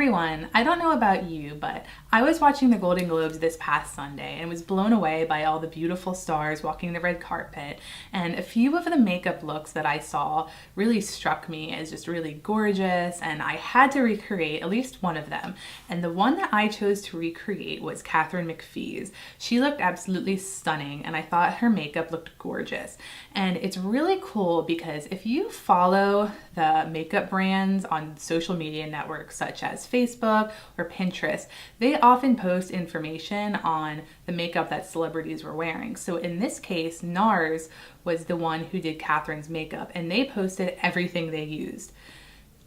everyone, I don't know about you, but I was watching the Golden Globes this past Sunday and was blown away by all the beautiful stars walking the red carpet, and a few of the makeup looks that I saw really struck me as just really gorgeous, and I had to recreate at least one of them. And the one that I chose to recreate was Katharine McPhee's. She looked absolutely stunning, and I thought her makeup looked gorgeous. And it's really cool because if you follow the makeup brands on social media networks such as Facebook or Pinterest, they often post information on the makeup that celebrities were wearing. So in this case, NARS was the one who did Katharine's makeup, and they posted everything they used.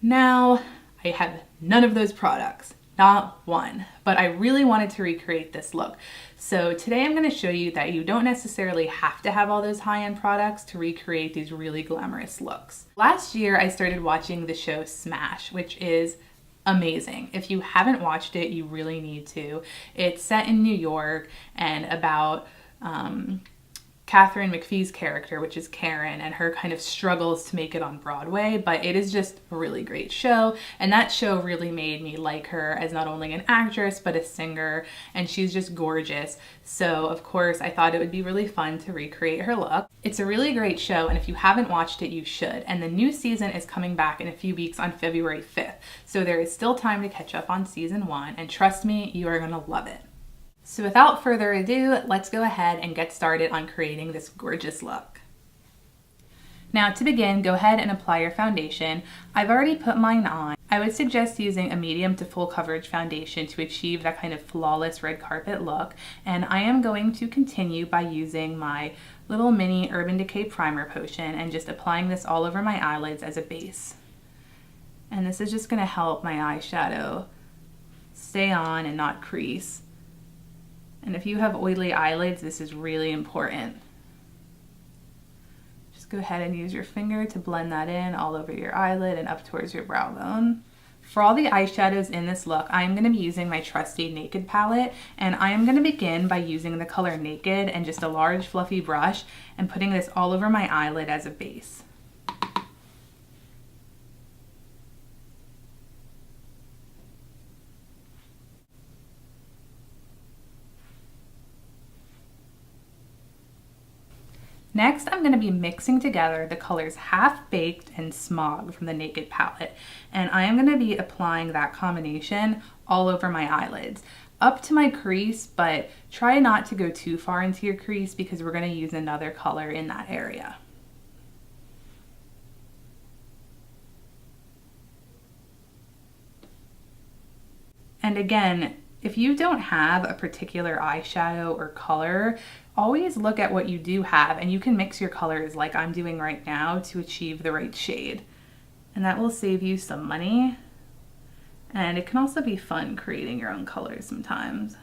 Now, I have none of those products. Not one, but I really wanted to recreate this look. So today I'm going to show you that you don't necessarily have to have all those high-end products to recreate these really glamorous looks. Last year I started watching the show Smash, which is amazing. If you haven't watched it, you really need to. It's set in New York and about Katharine McPhee's character, which is Karen, and her kind of struggles to make it on Broadway, but it is just a really great show, and that show really made me like her as not only an actress, but a singer, and she's just gorgeous. So, of course, I thought it would be really fun to recreate her look. It's a really great show, and if you haven't watched it, you should, and the new season is coming back in a few weeks on February 5th, so there is still time to catch up on season 1, and trust me, you are gonna love it. So without further ado, let's go ahead and get started on creating this gorgeous look. Now to begin, go ahead and apply your foundation. I've already put mine on. I would suggest using a medium to full coverage foundation to achieve that kind of flawless red carpet look. And I am going to continue by using my little mini Urban Decay primer potion and just applying this all over my eyelids as a base. And this is just going to help my eyeshadow stay on and not crease. And if you have oily eyelids, this is really important. Just go ahead and use your finger to blend that in all over your eyelid and up towards your brow bone. For all the eyeshadows in this look, I'm going to be using my trusty Naked palette, and I am going to begin by using the color Naked and just a large fluffy brush and putting this all over my eyelid as a base. Next, I'm going to be mixing together the colors Half Baked and Smog from the Naked palette, and I am going to be applying that combination all over my eyelids, up to my crease, but try not to go too far into your crease because we're going to use another color in that area. And again, if you don't have a particular eyeshadow or color, always look at what you do have, and you can mix your colors like I'm doing right now to achieve the right shade. And that will save you some money, and it can also be fun creating your own colors sometimes.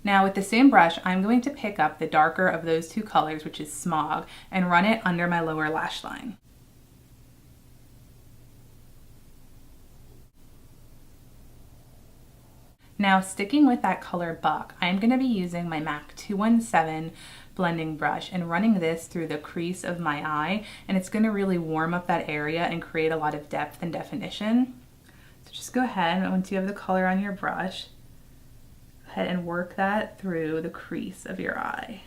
Now with the same brush, I'm going to pick up the darker of those two colors, which is Smog, and run it under my lower lash line. Now sticking with that color Buck, I'm going to be using my MAC 217 blending brush and running this through the crease of my eye, and it's going to really warm up that area and create a lot of depth and definition. So just go ahead, once you have the color on your brush, go ahead and work that through the crease of your eye.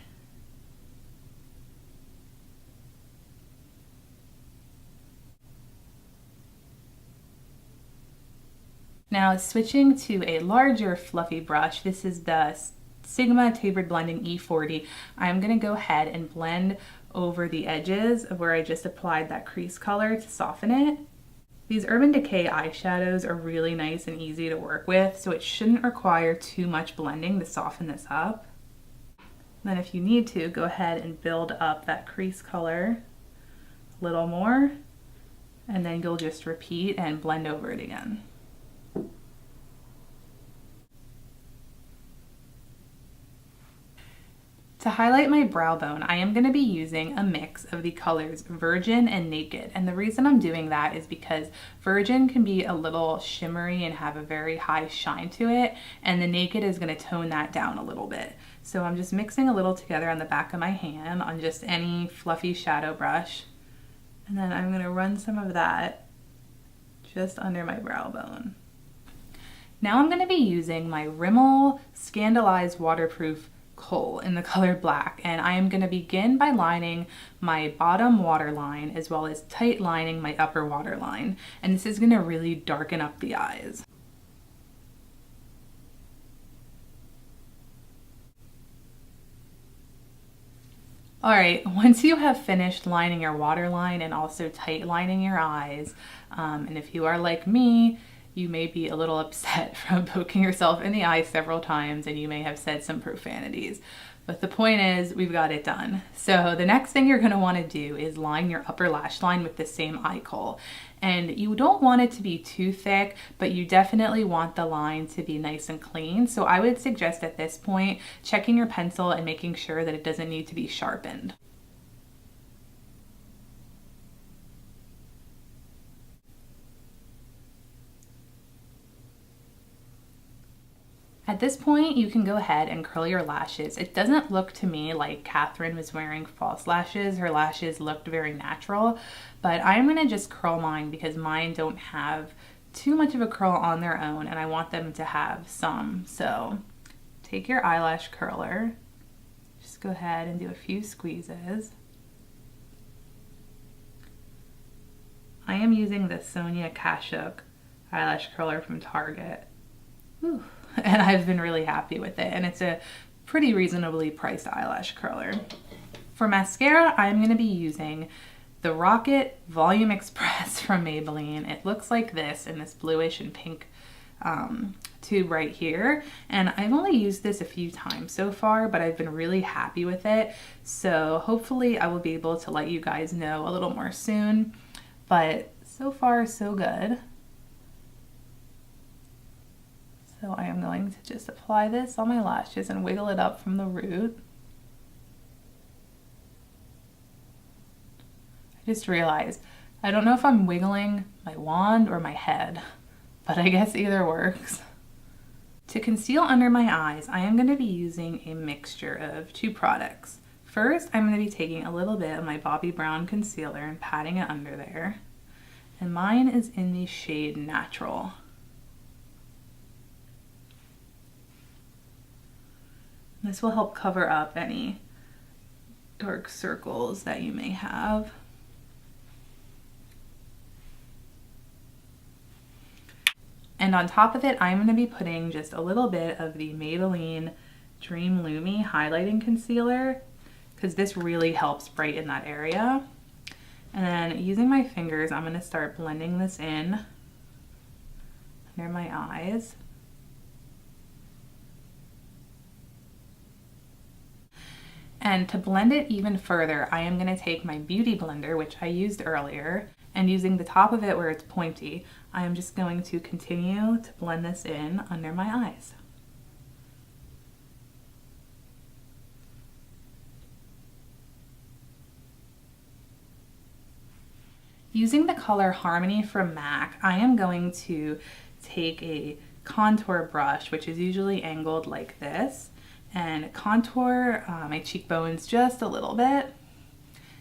Now switching to a larger fluffy brush, this is the Sigma Tapered Blending E40. I'm going to go ahead and blend over the edges of where I just applied that crease color to soften it. These Urban Decay eyeshadows are really nice and easy to work with, so it shouldn't require too much blending to soften this up. Then if you need to, go ahead and build up that crease color a little more, and then you'll just repeat and blend over it again. To highlight my brow bone, I am going to be using a mix of the colors Virgin and Naked, and the reason I'm doing that is because Virgin can be a little shimmery and have a very high shine to it, and the Naked is going to tone that down a little bit. So I'm just mixing a little together on the back of my hand on just any fluffy shadow brush, and then I'm going to run some of that just under my brow bone. Now I'm going to be using my Rimmel Scandalized Waterproof Kohl in the color black, and I am going to begin by lining my bottom waterline as well as tight lining my upper waterline, and this is going to really darken up the eyes. Alright, once you have finished lining your waterline and also tight lining your eyes, and if you are like me, you may be a little upset from poking yourself in the eye several times and you may have said some profanities. But the point is, we've got it done. So the next thing you're going to want to do is line your upper lash line with the same eye kohl. And you don't want it to be too thick, but you definitely want the line to be nice and clean. So I would suggest at this point, checking your pencil and making sure that it doesn't need to be sharpened. At this point, you can go ahead and curl your lashes. It doesn't look to me like Katharine was wearing false lashes. Her lashes looked very natural, but I'm gonna just curl mine because mine don't have too much of a curl on their own and I want them to have some. So take your eyelash curler, just go ahead and do a few squeezes. I am using the Sonia Kashuk eyelash curler from Target. Whew. And I've been really happy with it, and it's a pretty reasonably priced eyelash curler. For mascara, I'm going to be using the Rocket Volume Express from Maybelline. It looks like this in this bluish and pink tube right here, and I've only used this a few times so far, but I've been really happy with it, so hopefully I will be able to let you guys know a little more soon, but so far so good. So I am going to just apply this on my lashes and wiggle it up from the root. I just realized, I don't know if I'm wiggling my wand or my head, but I guess either works. To conceal under my eyes, I am going to be using a mixture of two products. First, I'm going to be taking a little bit of my Bobbi Brown concealer and patting it under there. And mine is in the shade Natural. This will help cover up any dark circles that you may have. And on top of it, I'm going to be putting just a little bit of the Maybelline Dream Lumi highlighting concealer, because this really helps brighten that area. And then using my fingers, I'm going to start blending this in under my eyes. And to blend it even further, I am going to take my Beauty Blender, which I used earlier, and using the top of it where it's pointy, I am just going to continue to blend this in under my eyes. Using the color Harmony from MAC, I am going to take a contour brush, which is usually angled like this, and contour my cheekbones just a little bit.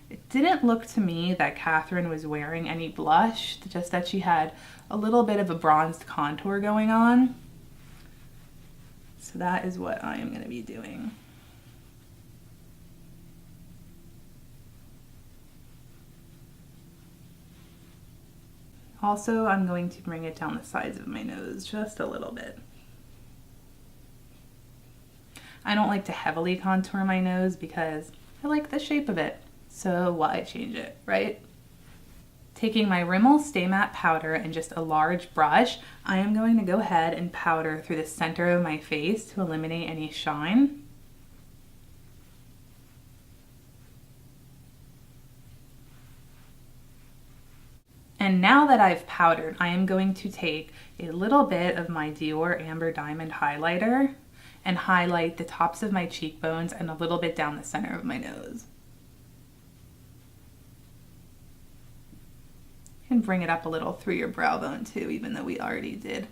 It didn't look to me that Katharine was wearing any blush, just that she had a little bit of a bronzed contour going on. So that is what I am going to be doing. Also, I'm going to bring it down the sides of my nose just a little bit. I don't like to heavily contour my nose because I like the shape of it, so why change it, right? Taking my Rimmel Stay Matte powder and just a large brush, I am going to go ahead and powder through the center of my face to eliminate any shine. And now that I've powdered, I am going to take a little bit of my Dior Amber Diamond highlighter and highlight the tops of my cheekbones and a little bit down the center of my nose. And bring it up a little through your brow bone too, even though we already did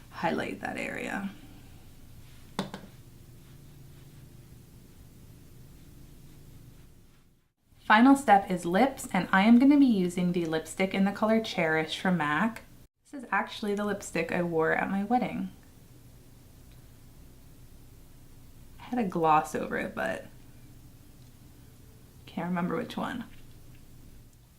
highlight that area. Final step is lips, and I am going to be using the lipstick in the color Cherish from MAC. This is actually the lipstick I wore at my wedding. had a gloss over it, but can't remember which one.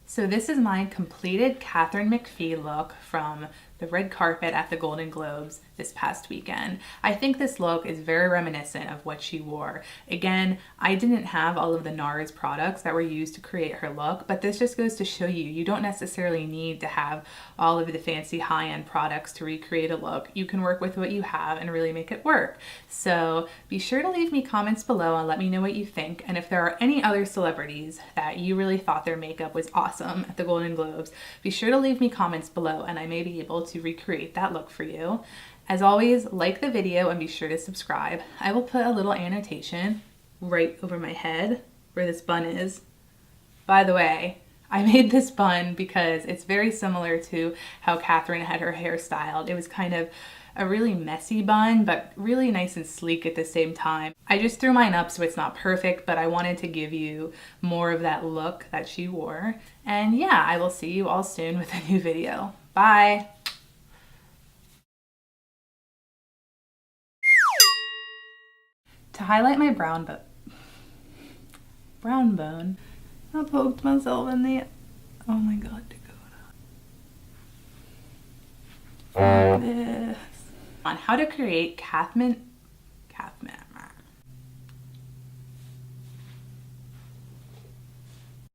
So this is my completed Katharine McPhee look from the red carpet at the Golden Globes this past weekend. I think this look is very reminiscent of what she wore. Again, I didn't have all of the NARS products that were used to create her look, but this just goes to show you don't necessarily need to have all of the fancy high-end products to recreate a look. You can work with what you have and really make it work. So be sure to leave me comments below and let me know what you think. And if there are any other celebrities that you really thought their makeup was awesome at the Golden Globes, be sure to leave me comments below and I may be able to recreate that look for you. As always, like the video and be sure to subscribe. I will put a little annotation right over my head where this bun is. By the way, I made this bun because it's very similar to how Katharine had her hair styled. It was kind of a really messy bun, but really nice and sleek at the same time. I just threw mine up so it's not perfect, but I wanted to give you more of that look that she wore. And yeah, I will see you all soon with a new video. Bye! To highlight my brown bone, I poked myself in the, oh my god, Dakota. Fuck this. On how to create Katharine